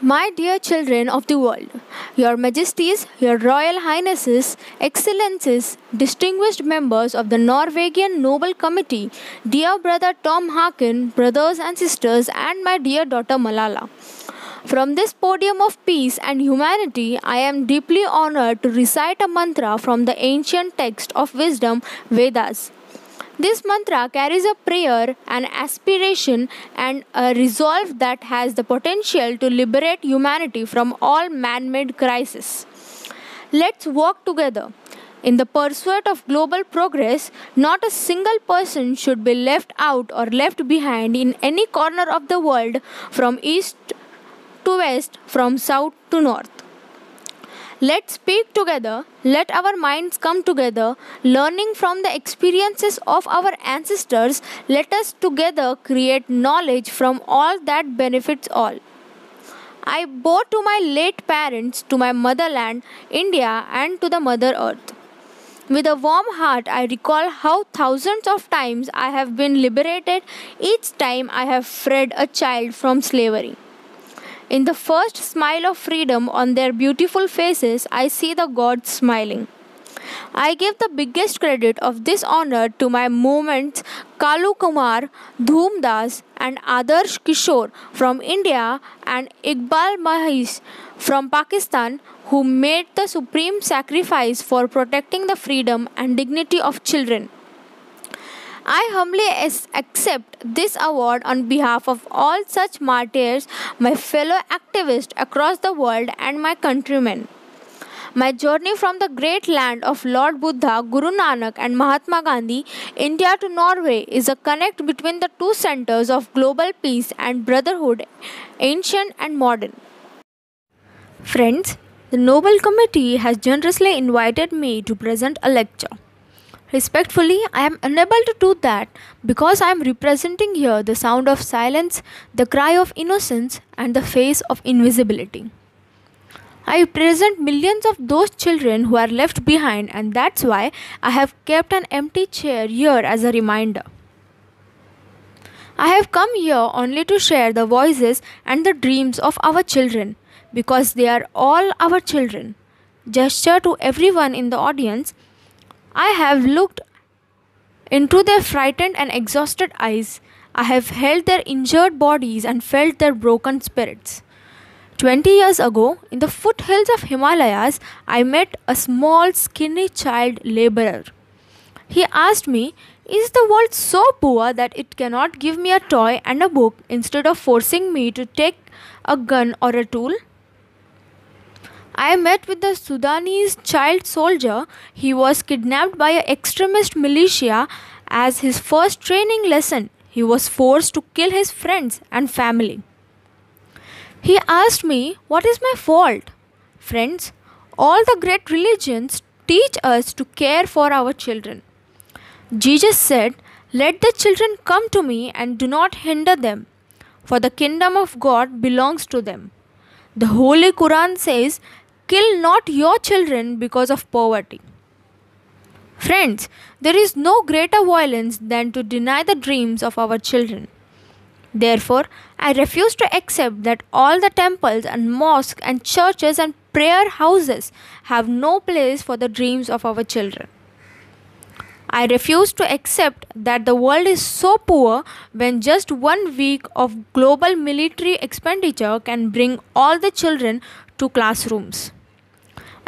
My dear children of the world, Your Majesties, Your Royal Highnesses, Excellencies, distinguished members of the Norwegian Nobel Committee, dear brother Tom Harkin, brothers and sisters, and my dear daughter Malala. From this podium of peace and humanity, I am deeply honored to recite a mantra from the ancient text of wisdom, Vedas. This mantra carries a prayer, an aspiration, and a resolve that has the potential to liberate humanity from all man made crises. Let's work together. In the pursuit of global progress, not a single person should be left out or left behind in any corner of the world, from east to west, from south to north. Let's speak together, let our minds come together, learning from the experiences of our ancestors, let us together create knowledge from all that benefits all. I bow to my late parents, to my motherland, India, and to the Mother Earth. With a warm heart, I recall how thousands of times I have been liberated each time I have freed a child from slavery. In the first smile of freedom on their beautiful faces, I see the gods smiling. I give the biggest credit of this honor to my movements Kalu Kumar, Dhoom Das, and Adarsh Kishore from India and Iqbal Mahis from Pakistan, who made the supreme sacrifice for protecting the freedom and dignity of children. I humbly accept this award on behalf of all such martyrs, my fellow activists across the world, and my countrymen. My journey from the great land of Lord Buddha, Guru Nanak, and Mahatma Gandhi, India to Norway, is a connect between the two centers of global peace and brotherhood, ancient and modern. Friends, the Nobel Committee has generously invited me to present a lecture. Respectfully, I am unable to do that because I am representing here the sound of silence, the cry of innocence, and the face of invisibility. I represent millions of those children who are left behind, and that's why I have kept an empty chair here as a reminder. I have come here only to share the voices and the dreams of our children because they are all our children. Gesture to everyone in the audience. I have looked into their frightened and exhausted eyes. I have held their injured bodies and felt their broken spirits. 20 years ago, in the foothills of Himalayas, I met a small, skinny child laborer. He asked me, "Is the world so poor that it cannot give me a toy and a book instead of forcing me to take a gun or a tool?" I met with the Sudanese child soldier. He was kidnapped by an extremist militia. As his first training lesson, he was forced to kill his friends and family. He asked me, "What is my fault?" Friends, all the great religions teach us to care for our children. Jesus said, "Let the children come to me and do not hinder them, for the kingdom of God belongs to them." The Holy Quran says, "Kill not your children because of poverty." Friends, there is no greater violence than to deny the dreams of our children. Therefore, I refuse to accept that all the temples and mosques and churches and prayer houses have no place for the dreams of our children. I refuse to accept that the world is so poor when just 1 week of global military expenditure can bring all the children to classrooms.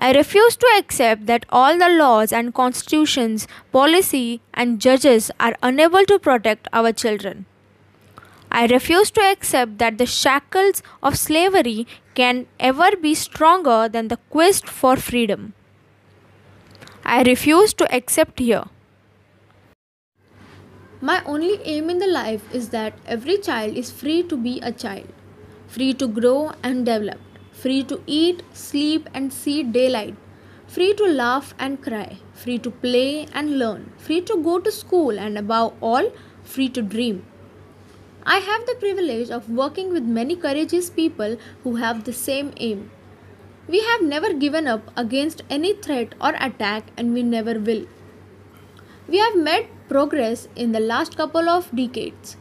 I refuse to accept that all the laws and constitutions, policy, and judges are unable to protect our children. I refuse to accept that the shackles of slavery can ever be stronger than the quest for freedom. I refuse to accept here. My only aim in the life is that every child is free to be a child, free to grow and develop, free to eat, sleep, and see daylight, free to laugh and cry, free to play and learn, free to go to school, and above all, free to dream. I have the privilege of working with many courageous people who have the same aim. We have never given up against any threat or attack, and we never will. We have made progress in the last couple of decades.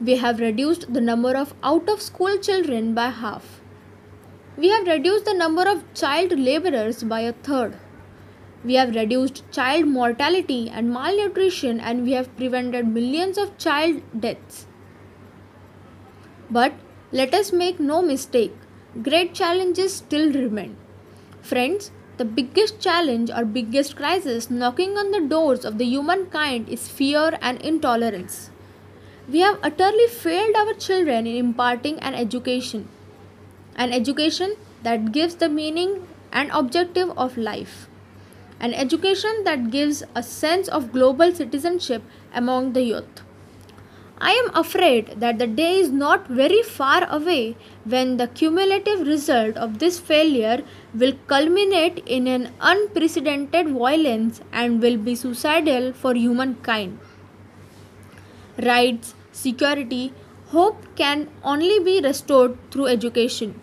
We have reduced the number of out of school children by half. We have reduced the number of child laborers by a third. We have reduced child mortality and malnutrition, and we have prevented millions of child deaths. But let us make no mistake, great challenges still remain. Friends, the biggest challenge or biggest crisis knocking on the doors of the humankind is fear and intolerance. We have utterly failed our children in imparting an education that gives the meaning and objective of life, an education that gives a sense of global citizenship among the youth. I am afraid that the day is not very far away when the cumulative result of this failure will culminate in an unprecedented violence and will be suicidal for humankind. Rights, security, hope can only be restored through education.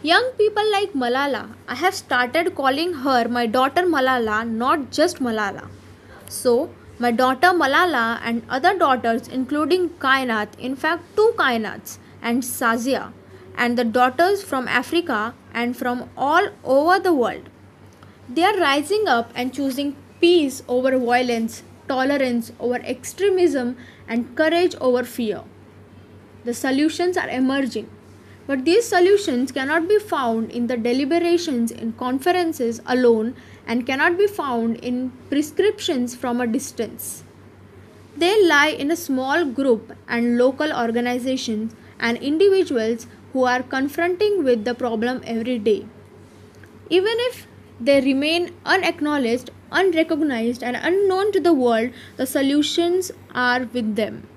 Young people like Malala, I have started calling her my daughter Malala, not just Malala. So, my daughter Malala and other daughters, including Kainat, in fact, two Kainats, and Sazia, and the daughters from Africa and from all over the world. They are rising up and choosing peace over violence, tolerance over extremism, and courage over fear. The solutions are emerging. But these solutions cannot be found in the deliberations in conferences alone and cannot be found in prescriptions from a distance. They lie in a small group and local organizations and individuals who are confronting with the problem every day. Even if they remain unacknowledged, unrecognized, and unknown to the world, the solutions are with them.